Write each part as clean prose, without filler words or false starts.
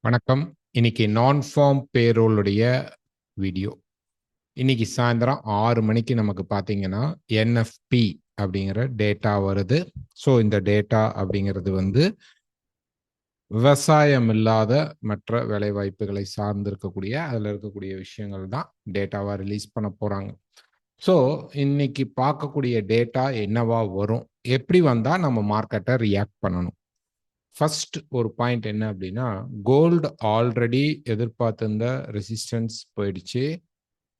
வணக்கம். இன்னைக்கு நான் ஃபார்ம் பேரோலுடைய வீடியோ. இன்னைக்கு சாயந்தரம் 6 மணிக்கு நமக்கு பார்த்தீங்கன்னா என்எஃப்பி அப்படிங்கிற டேட்டா வருது. ஸோ இந்த டேட்டா அப்படிங்கிறது வந்து விவசாயம் இல்லாத மற்ற வேலைவாய்ப்புகளை சார்ந்து இருக்கக்கூடிய அதில் இருக்கக்கூடிய விஷயங்கள் தான் டேட்டாவாக ரிலீஸ் பண்ண போகிறாங்க. ஸோ இன்னைக்கு பார்க்கக்கூடிய டேட்டா என்னவா வரும், எப்படி வந்தால் நம்ம மார்க்கெட்டை ரியாக்ட் பண்ணணும். ஃபர்ஸ்ட் ஒரு பாயிண்ட் என்ன அப்படின்னா, கோல்டு ஆல்ரெடி எதிர்பார்த்திருந்த ரெசிஸ்டன்ஸ் போயிடுச்சு.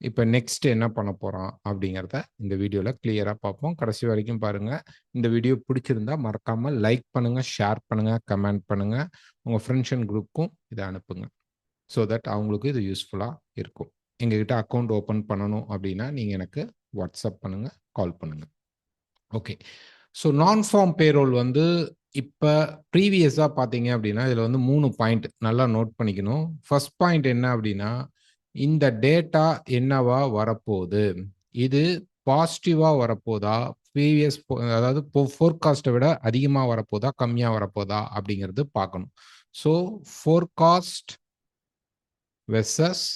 இப்போ நெக்ஸ்ட் என்ன பண்ண போகிறோம் அப்படிங்கிறத இந்த வீடியோவில் கிளியராக பார்ப்போம். கடைசி வரைக்கும் பாருங்கள். இந்த வீடியோ பிடிச்சிருந்தா மறக்காமல் லைக் பண்ணுங்கள், ஷேர் பண்ணுங்கள், கமெண்ட் பண்ணுங்கள். உங்கள் ஃப்ரெண்ட்ஸ் அண்ட் குரூப்புக்கும் இதை அனுப்புங்க. ஸோ தட் அவங்களுக்கு இது யூஸ்ஃபுல்லாக இருக்கும். எங்ககிட்ட அக்கௌண்ட் ஓப்பன் பண்ணணும் அப்படின்னா நீங்கள் எனக்கு வாட்ஸ்அப் பண்ணுங்கள், கால் பண்ணுங்கள். ஓகே. ஸோ நான் ஃபார்ம் பேரோல் வந்து இப்போ ப்ரீவியஸாக பார்த்தீங்க அப்படின்னா இதில் வந்து 3 பாயிண்ட் நல்லா நோட் பண்ணிக்கணும். ஃபர்ஸ்ட் பாயிண்ட் என்ன அப்படின்னா, இந்த டேட்டா என்னவா வரப்போகுது, இது பாசிட்டிவாக வரப்போதா, ப்ரீவியஸ் அதாவது ஃபோர்காஸ்ட்டை விட அதிகமாக வரப்போதா, கம்மியாக வரப்போதா அப்படிங்கிறது பார்க்கணும். ஸோ ஃபோர்காஸ்ட் வெர்சஸ்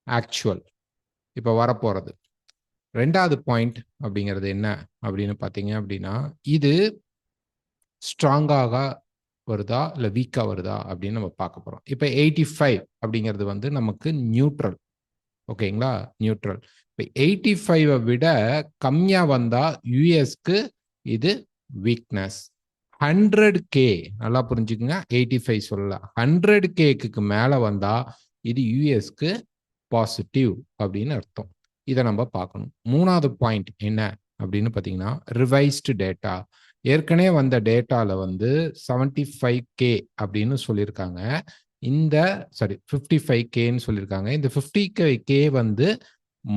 ஆக்சுவல் இப்போ வரப்போகிறது. ரெண்டாவது பாயிண்ட் அப்படிங்கிறது என்ன அப்படின்னு பார்த்தீங்க அப்படின்னா, இது ஸ்ட்ராங்காக வருதா இல்லை வீக்காக வருதா அப்படின்னு நம்ம பார்க்க போகிறோம். இப்போ 85 அப்படிங்கிறது வந்து நமக்கு நியூட்ரல். ஓகேங்களா, நியூட்ரல். இப்போ 85 விட கம்மியாக வந்தால் யூஎஸ்க்கு இது வீக்னஸ். 100K நல்லா புரிஞ்சுக்குங்க, 85 சொல்லல, 100Kக்கு மேலே வந்தால் இது யூஎஸ்க்கு பாசிட்டிவ் அப்படின்னு அர்த்தம். இதை நம்ம பார்க்கணும். மூணாவது பாயிண்ட் என்ன அப்படின்னு பார்த்தீங்கன்னா, ரிவைஸ்டு டேட்டா. ஏற்கனவே வந்த டேட்டாவில் வந்து 75K அப்படின்னு சொல்லியிருக்காங்க. இந்த 55Kன்னு சொல்லியிருக்காங்க. இந்த 50K வந்து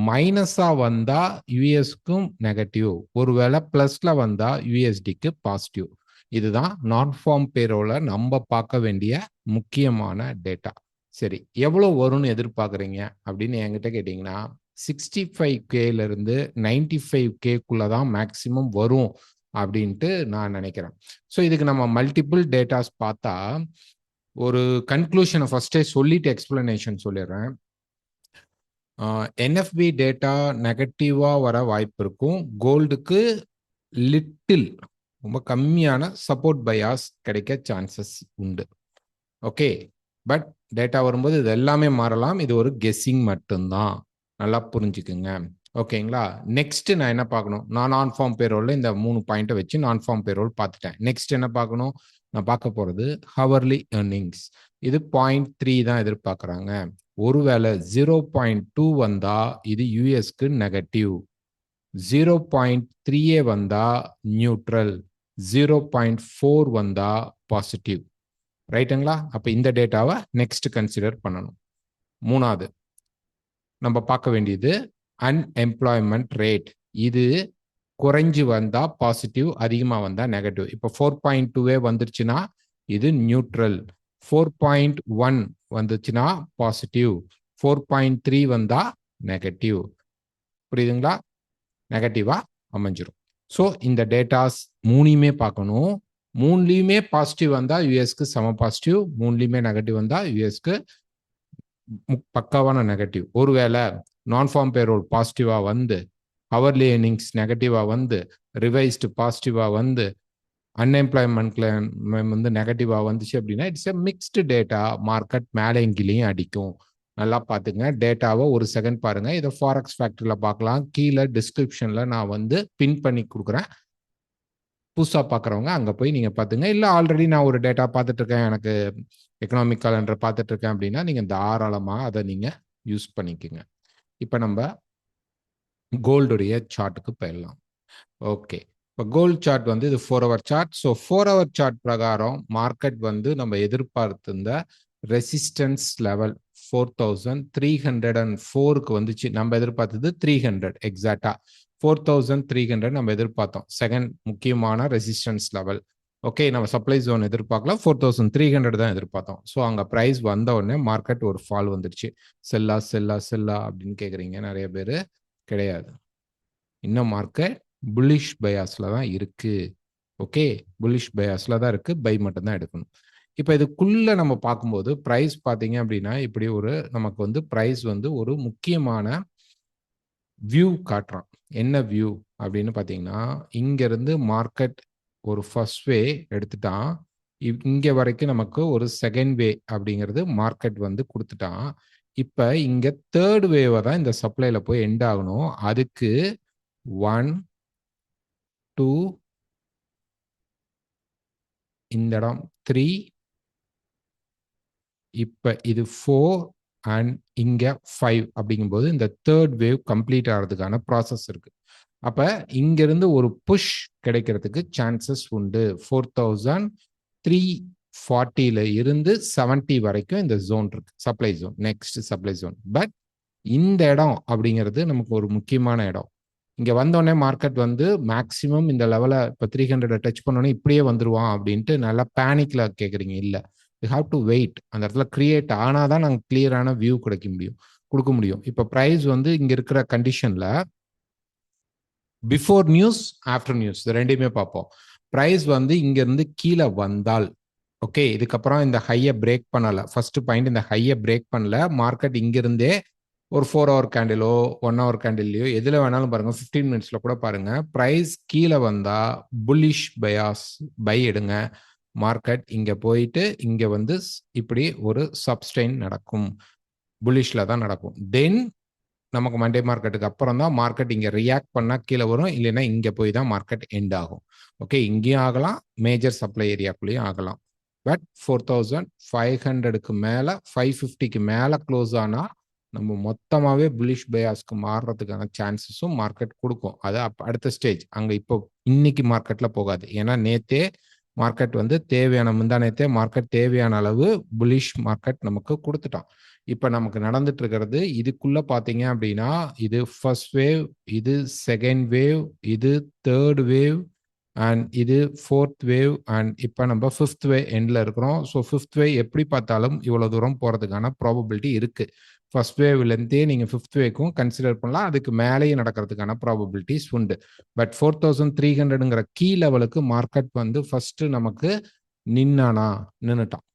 மைனஸாக வந்தால் யூஎஸ்க்கும் நெகட்டிவ், ஒருவேளை ப்ளஸில் வந்தால் யூஎஸ்டிக்கு பாசிட்டிவ். இதுதான் நான் ஃபார்ம் பேரோல நம்ம பார்க்க வேண்டிய முக்கியமான டேட்டா. சரி, எவ்வளோ வரும்னு எதிர்பார்க்குறீங்க அப்படின்னு என்கிட்ட கேட்டிங்கன்னா, 65Kலேருந்து 95Kக்குள்ளே தான் மேக்சிமம் வரும் அப்படின்ட்டு நான் நினைக்கிறேன். ஸோ இதுக்கு நம்ம மல்டிபிள் டேட்டாஸ் பார்த்தா ஒரு கன்க்ளூஷனை ஃபர்ஸ்டே சொல்லிட்டு எக்ஸ்பிளனேஷன் சொல்லிடுறேன். என்எஃப்பி டேட்டா நெகட்டிவாக வர வாய்ப்பு இருக்கும். கோல்டுக்கு லிட்டில் ரொம்ப கம்மியான சப்போர்ட் பயாஸ் கிடைக்க சான்சஸ் உண்டு. ஓகே, பட் டேட்டா வரும்போது இது எல்லாமே மாறலாம். இது ஒரு கெஸ்ஸிங் மட்டும்தான், நல்லா புரிஞ்சுக்குங்க. ஓகேங்களா. நெக்ஸ்ட் நான் என்ன பார்க்கணும், நான் ஃபார்ம் பேரோல்ல இந்த 3 பாயிண்ட்டை வச்சு நான் ஃபார்ம் பேரோல் பார்த்துட்டேன். நெக்ஸ்ட் என்ன பார்க்கணும், நான் பார்க்க போகிறது ஹவர்லி ஏர்னிங்ஸ். இது 0.3 தான் எதிர்பார்க்குறாங்க. ஒருவேளை 0.2 வந்தால் இது யூஎஸ்க்கு நெகட்டிவ், 0.3 வந்தால் நியூட்ரல், 0.4 வந்தால் பாசிட்டிவ். ரைட்டுங்களா. அப்போ இந்த டேட்டாவை நெக்ஸ்ட் கன்சிடர் பண்ணணும். மூணாவது நம்ம பார்க்க வேண்டியது அன்எம்ப்ளாய்மெண்ட் ரேட். இது குறைஞ்சி வந்தால் பாசிட்டிவ், அதிகமாக வந்தால் நெகட்டிவ். இப்போ 4.2 வந்துருச்சுன்னா இது நியூட்ரல், 4.1 வந்துச்சுன்னா பாசிட்டிவ், 4.3 வந்தால் நெகட்டிவ். புரியுதுங்களா, நெகட்டிவாக அமைஞ்சிரும். ஸோ இந்த டேட்டாஸ் மூணுமே பார்க்கணும். மூணுலையுமே பாசிட்டிவ் வந்தால் யூஎஸ்க்கு செம பாசிட்டிவ், மூணுலையுமே நெகட்டிவ் வந்தால் யூஎஸ்க்கு பக்காவான நெகட்டிவ். ஒருவேளை நான் ஃபார்ம் பேரோல் பாசிட்டிவாக வந்து, ஹவர்லி ஏர்னிங்ஸ் நெகட்டிவாக வந்து, ரிவைஸ்டு பாசிட்டிவாக வந்து, அன்எம்ப்ளாய்மெண்ட்ல வந்து நெகட்டிவாக வந்துச்சு அப்படின்னா it's a mixed data. Market மேலே எங்கிலையும் அடிக்கும். நல்லா பார்த்துங்க. டேட்டாவை ஒரு செகண்ட் பாருங்க. இதை ஃபாரெக்ஸ் ஃபேக்டரியில் பார்க்கலாம். கீழே டிஸ்கிரிப்ஷனில் நான் வந்து பின் பண்ணி கொடுக்குறேன். புதுசாக பார்க்குறவங்க அங்கே போய் நீங்கள் பார்த்துங்க. இல்லை ஆல்ரெடி நான் ஒரு டேட்டா பார்த்துட்டு இருக்கேன், எனக்கு எக்கனாமிக் காலண்டர் பார்த்துட்டு இருக்கேன் அப்படின்னா நீங்கள் தாராளமாக அதை நீங்கள் யூஸ் பண்ணிக்கோங்க. இப்போ நம்ம கோல்டுடைய சார்ட்டுக்கு போயிடலாம். ஓகே, இப்போ கோல்டு சார்ட் வந்து இது 4 hour chart. So 4 hour chart பிரகாரம் மார்க்கெட் வந்து நம்ம எதிர்பார்த்திருந்த ரெசிஸ்டன்ஸ் லெவல் 4304க்கு வந்துச்சு. நம்ம எதிர்பார்த்தது 300, எக்ஸாக்டா 4300 நம்ம எதிர்பார்த்தோம். செகண்ட் முக்கியமான ரெசிஸ்டன்ஸ் லெவல். ஓகே, நம்ம சப்ளை ஜோன் எதிர்பார்க்கலாம், 4300 தான் எதிர்பார்த்தோம். ஸோ அங்கே ப்ரைஸ் வந்த உடனே மார்க்கெட் ஒரு ஃபால் வந்துருச்சு. செல்லா செல்லா செல்லா அப்படின்னு கேட்குறீங்க நிறைய பேர். கிடையாது, இன்னும் மார்க்கெட் புல்லிஷ் பயாஸில் தான் இருக்குது. ஓகே, புல்லிஷ் பயாஸில் தான் இருக்குது. பை மட்டும் தான் எடுக்கணும். இப்போ இதுக்குள்ள நம்ம பார்க்கும்போது பிரைஸ் பார்த்தீங்க அப்படின்னா இப்படி ஒரு நமக்கு வந்து பிரைஸ் வந்து ஒரு முக்கியமான வியூ காட்டுறான். என்ன வியூ அப்படின்னு பார்த்தீங்கன்னா, இங்கேருந்து மார்க்கெட் ஒரு ஃபர்ஸ்ட் வே எடுத்துட்டான். இங்க வரைக்கும் நமக்கு ஒரு செகண்ட் வே அப்படிங்கிறது மார்க்கெட் வந்து குடுத்துட்டான். இப்ப இங்க தேர்ட் வேவ தான் இந்த சப்ளைல போய் எண்ட் ஆகணும். அதுக்கு 1, 2 இந்த இடம் 3 இப்ப இது 4 அண்ட் இங்க 5 அப்படிங்கும்போது இந்த தேர்ட் வேவ் கம்ப்ளீட் ஆகிறதுக்கான ப்ராசஸ் இருக்கு. அப்ப இங்கிருந்து ஒரு புஷ் கிடைக்கிறதுக்கு சான்சஸ் உண்டு. 4340ல இருந்து 70 வரைக்கும் இந்த ஜோன் இருக்கு. Supply zone, next supply zone. But இந்த இடம் அப்படிங்கிறது நமக்கு ஒரு முக்கியமான இடம். இங்க வந்தோடனே மார்க்கெட் வந்து மேக்சிமம் இந்த லெவலை இப்போ 300 டச் பண்ணோன்னே இப்படியே வந்துருவான் அப்படின்ட்டு நல்லா பேனிக்ல கேட்குறீங்க. இல்லை, யூ ஹாவ் டு வெயிட். அந்த இடத்துல கிரியேட் ஆனால் தான் நாங்கள் கிளியரான வியூ கொடுக்க முடியும். இப்போ ப்ரைஸ் வந்து இங்க இருக்கிற கண்டிஷன்ல பிஃபோர் நியூஸ், ஆஃப்டர் நியூஸ் இது ரெண்டையுமே பார்ப்போம். ப்ரைஸ் வந்து இங்க இருந்து கீழே வந்தால் ஓகே, இதுக்கப்புறம் இந்த ஹையை பிரேக் பண்ணல. ஃபர்ஸ்ட் பாயிண்ட், இந்த ஹையை பிரேக் பண்ணல. மார்க்கெட் இங்கிருந்தே ஒரு 4 ஹவர் கேண்டிலோ 1 ஹவர் கேண்டில்லையோ எதுல வேணாலும் பாருங்க, 15 மினிட்ஸ்ல கூட பாருங்க. பிரைஸ் கீழே வந்தா புல்லிஷ் பயாஸ் பை எடுங்க. மார்க்கெட் இங்க போயிட்டு இங்க வந்து இப்படி ஒரு சப்ஸ்டெயின் நடக்கும். புல்லிஷ்ல தான் நடக்கும். தென் நமக்கு மண்டே மார்க்கெட்டுக்கு அப்புறம் தான் மார்க்கெட் இங்க ரியாக்ட் பண்ணா கீழே வரும். இல்லைன்னா இங்க போய் தான் மார்க்கெட் எண்ட் ஆகும். ஓகே, இங்கேயும் ஆகலாம், மேஜர் சப்ளை ஏரியாக்குள்ளேயும் ஆகலாம். பட் 4500க்கு மேல 550க்கு மேல க்ளோஸ் ஆனா நம்ம மொத்தமாவே புல்லிஷ் பயாஸ்க்கு மாறுறதுக்கான சான்சஸும் மார்க்கெட் கொடுக்கும். அது அடுத்த ஸ்டேஜ். அங்க இப்போ இன்னைக்கு மார்க்கெட்ல போகாது. ஏன்னா நேத்தே மார்க்கெட் வந்து தேவையான முந்தானேத்தே மார்க்கெட் தேவையான அளவு புல்லிஷ் மார்க்கெட் நமக்கு கொடுத்துட்டான். இப்ப நமக்கு நடந்துட்டு இருக்கிறது இதுக்குள்ள பாத்தீங்க அப்படின்னா, இது ஃபர்ஸ்ட் வேவ், இது செகண்ட் வேவ், இது தேர்ட் வேவ் அண்ட் இது ஃபோர்த் வேவ் அண்ட் இப்போ நம்ம ஃபிஃப்த் வே எண்ட்ல இருக்கிறோம். ஸோ ஃபிஃப்த் வே எப்படி பார்த்தாலும் இவ்வளோ தூரம் போகிறதுக்கான ப்ராபபிலிட்டி இருக்கு. ஃபர்ஸ்ட் வேவ்லேருந்தே நீங்கள் ஃபிஃப்த் வேக்கும் கன்சிடர் பண்ணலாம். அதுக்கு மேலேயும் நடக்கிறதுக்கான ப்ராபபிலிட்டிஸ் உண்டு. பட் 4300ங்கிற கீ லெவலுக்கு மார்க்கெட் வந்து ஃபர்ஸ்ட் நமக்கு நின்னுட்டான்.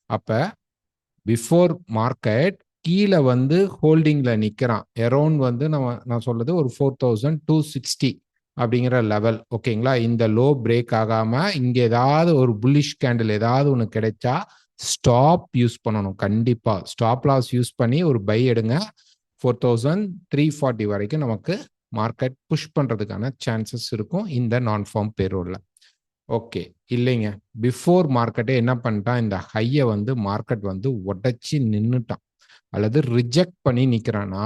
அப்போ பிஃபோர் மார்க்கெட் கீழே வந்து ஹோல்டிங்ல நிற்கிறான். அரௌண்ட் வந்து நான் சொல்றது ஒரு 4260 அப்படிங்கிற லெவல். ஓகேங்களா, இந்த லோ பிரேக் ஆகாம இங்க ஏதாவது ஒரு புல்லிஷ் கேண்டில் ஏதாவது ஒன்று கிடைச்சா ஸ்டாப் யூஸ் பண்ணணும். கண்டிப்பா ஸ்டாப் லாஸ் யூஸ் பண்ணி ஒரு பை எடுங்க. 4340 வரைக்கும் நமக்கு மார்க்கெட் புஷ் பண்றதுக்கான சான்சஸ் இருக்கும் இந்த நான் ஃபார்ம் பேரோல்ல. ஓகே, இல்லைங்க, பிஃபோர் மார்க்கெட்டே என்ன பண்ணிட்டான், இந்த ஹையை வந்து மார்க்கெட் வந்து உடைச்சி நின்னுட்டான் அல்லது ரிஜெக்ட் பண்ணி நிக்கிறானா,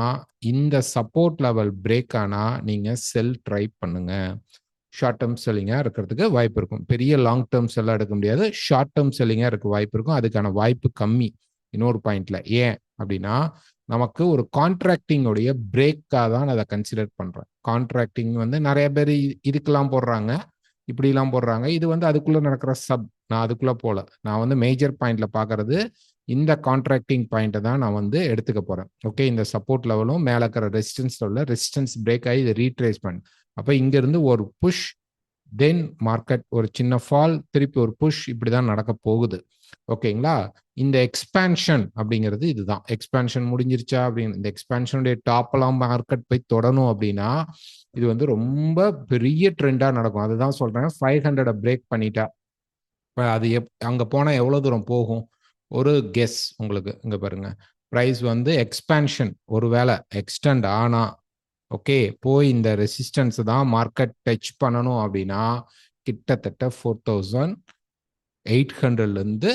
இந்த சப்போர்ட் லெவல் பிரேக் ஆனா நீங்க செல் ட்ரை பண்ணுங்க. ஷார்ட் டேர்ம் செல்லிங்கா இருக்கிறதுக்கு வாய்ப்பு இருக்கும். பெரிய லாங் டேர்ம் செல்லா எடுக்க முடியாது. ஷார்ட் டேர்ம் செல்லிங்கா இருக்க வாய்ப்பு இருக்கும். அதுக்கான வாய்ப்பு கம்மி. இன்னொரு பாயிண்ட்ல ஏன் அப்படின்னா, நமக்கு ஒரு கான்ட்ராக்டிங் உடைய பிரேக்கா தான் அதை கன்சிடர் பண்றேன். கான்ட்ராக்டிங் வந்து நிறைய பேர் இதுக்கெல்லாம் போடுறாங்க, இப்படிலாம் போடுறாங்க. இது வந்து அதுக்குள்ள நடக்கிற சப். நான் அதுக்குள்ள போல. நான் வந்து மேஜர் பாயிண்ட்ல பாக்குறது இந்த கான்ட்ராக்டிங் பாயிண்ட்டை தான் நான் வந்து எடுத்துக்க போறேன். ஓகே, இந்த சப்போர்ட் லெவலும் மேல இருக்கிற ரெசிஸ்டன்ஸ் லெவலில் ரெசிஸ்டன்ஸ் பிரேக் ஆகி இது ரீட்ரேஸ்மெண்ட். அப்போ இங்க இருந்து ஒரு புஷ், தென் மார்க்கெட் ஒரு சின்ன ஃபால், திருப்பி ஒரு புஷ், இப்படிதான் நடக்க போகுது. ஓகேங்களா, இந்த எக்ஸ்பான்ஷன் அப்படிங்கிறது இதுதான். எக்ஸ்பான்ஷன் முடிஞ்சிருச்சா அப்படின்னு, இந்த எக்ஸ்பான்ஷனுடைய டாப் எல்லாம் மார்க்கெட் போய் தொடணும் அப்படின்னா இது வந்து ரொம்ப பெரிய ட்ரெண்டா நடக்கும். அதுதான் சொல்றேன், 500 பிரேக் பண்ணிட்டா அது அங்க போனா எவ்வளவு தூரம் போகும் ஒரு கெஸ் உங்களுக்கு. இங்க பாருங்க, பிரைஸ் வந்து எக்ஸ்பான்ஷன் ஒருவேளை எக்ஸ்டெண்ட் ஆனா ஓகே போய் இந்த ரெசிஸ்டன்ஸ் தான் மார்க்கெட் டச் பண்ணணும் அப்படின்னா கிட்டத்தட்ட 4800ல இருந்து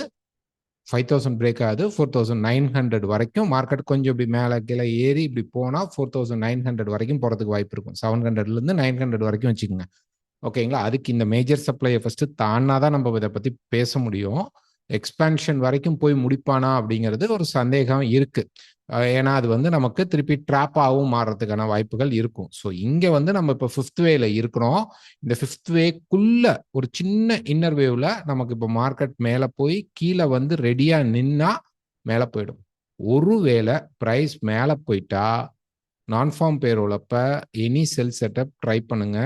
5000 பிரேக் ஆகுது 4900 வரைக்கும் மார்க்கெட் கொஞ்சம் இப்படி மேலே கீழே ஏறி இப்படி போனா 4900 வரைக்கும் போறதுக்கு வாய்ப்பு இருக்கும். 700ல இருந்து 900 வரைக்கும் வச்சுக்கோங்க. ஓகேங்களா, அதுக்கு இந்த மேஜர் சப்ளையை ஃபர்ஸ்ட் தானாதான் நம்ம இதை பத்தி பேச முடியும். எக்ஸ்பான்ஷன் வரைக்கும் போய் முடிப்பானா அப்படிங்கிறது ஒரு சந்தேகம் இருக்கு. ஏன்னா அது வந்து நமக்கு திருப்பி ட்ராப்பாகவும் மாறுறதுக்கான வாய்ப்புகள் இருக்கும். ஸோ இங்க வந்து நம்ம இப்போ ஃபிஃப்த் வேல இருக்கிறோம். இந்த ஃபிஃப்த் வேக்குள்ள ஒரு சின்ன இன்னர் வேவ்ல நமக்கு இப்போ மார்க்கெட் மேல போய் கீழே வந்து ரெடியா நின்னா மேல போயிடும். ஒருவேளை பிரைஸ் மேல போயிட்டா நான் ஃபார்ம் பேரோலப்ப எனி செல் செட்டப் ட்ரை பண்ணுங்க.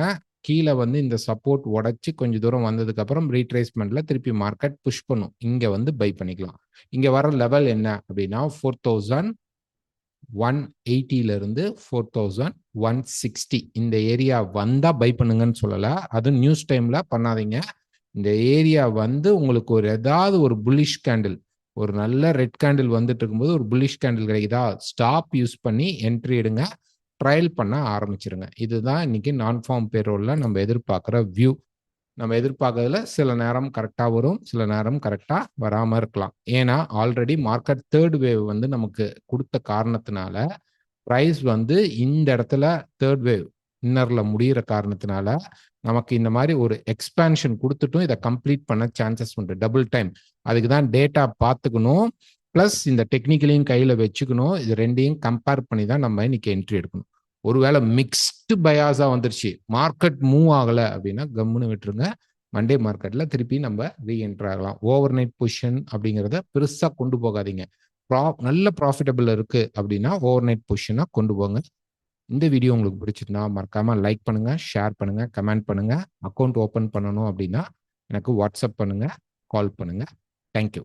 கீழே வந்து இந்த சப்போர்ட் உடைச்சு கொஞ்சம் தூரம் வந்ததுக்கு அப்புறம் ரீட்ரேஸ்மெண்ட்ல திருப்பி மார்க்கெட் புஷ் பண்ணும். இங்க வந்து பை பண்ணிக்கலாம். இங்க வர லெவல் என்ன அப்படின்னா 4180 இருந்து 4160 இந்த ஏரியா வந்தா பை பண்ணுங்கன்னு சொல்லல. அது நியூஸ் டைம்ல பண்ணாதீங்க. இந்த ஏரியா வந்து உங்களுக்கு ஒரு ஏதாவது ஒரு புல்லிஷ் கேண்டில், ஒரு நல்ல ரெட் கேண்டில் வந்துட்டு இருக்கும்போது ஒரு புல்லிஷ் கேண்டில் கிடைக்குதா, ஸ்டாப் யூஸ் பண்ணி என்ட்ரி எடுங்க, ட்ரையல் பண்ண ஆரம்பிச்சிருங்க. இதுதான் இன்னைக்கு நான் ஃபார்ம் பேரோல்ல நம்ம எதிர்பார்க்குற வியூ. நம்ம எதிர்பார்க்கறதுல சில நேரம் கரெக்டா வரும், சில நேரம் கரெக்டா வராம இருக்கலாம். ஏன்னா ஆல்ரெடி மார்க்கெட் தேர்ட் வேவ் வந்து நமக்கு கொடுத்த காரணத்தினால பிரைஸ் வந்து இந்த இடத்துல தேர்ட் வேவ் இன்னர்ல முடியிற காரணத்தினால நமக்கு இந்த மாதிரி ஒரு எக்ஸ்பான்ஷன் கொடுத்துட்டும் இதை கம்ப்ளீட் பண்ண சான்சஸ் உண்டு. Double time. அதுக்கு தான் டேட்டா பார்த்துக்கணும், பிளஸ் இந்த டெக்னிக்கலையும் கையில வச்சுக்கணும். இது ரெண்டையும் கம்பேர் பண்ணி தான் நம்ம இன்னைக்கு என்ட்ரி எடுக்கணும். ஒருவேளை மிக்ஸ்டு பயாஸா வந்துருச்சு, மார்க்கெட் மூவ் ஆகல அப்படின்னா கம்முன்னு விட்டுருங்க. மண்டே மார்க்கெட்ல திருப்பி நம்ம ரீஎன்டர் ஆகலாம். ஓவர் நைட் பொசிஷன் அப்படிங்கிறத பெருசா கொண்டு போகாதீங்க. நல்ல ப்ராஃபிட்டபிள் இருக்கு அப்படின்னா ஓவர் நைட் பொசிஷனா கொண்டு போங்க. இந்த வீடியோ உங்களுக்கு பிடிச்சிருந்தா மறக்காம லைக் பண்ணுங்க, ஷேர் பண்ணுங்க, கமெண்ட் பண்ணுங்க. அக்கௌண்ட் ஓபன் பண்ணணும் அப்படின்னா எனக்கு வாட்ஸ்அப் பண்ணுங்க, கால் பண்ணுங்க. தேங்க்யூ.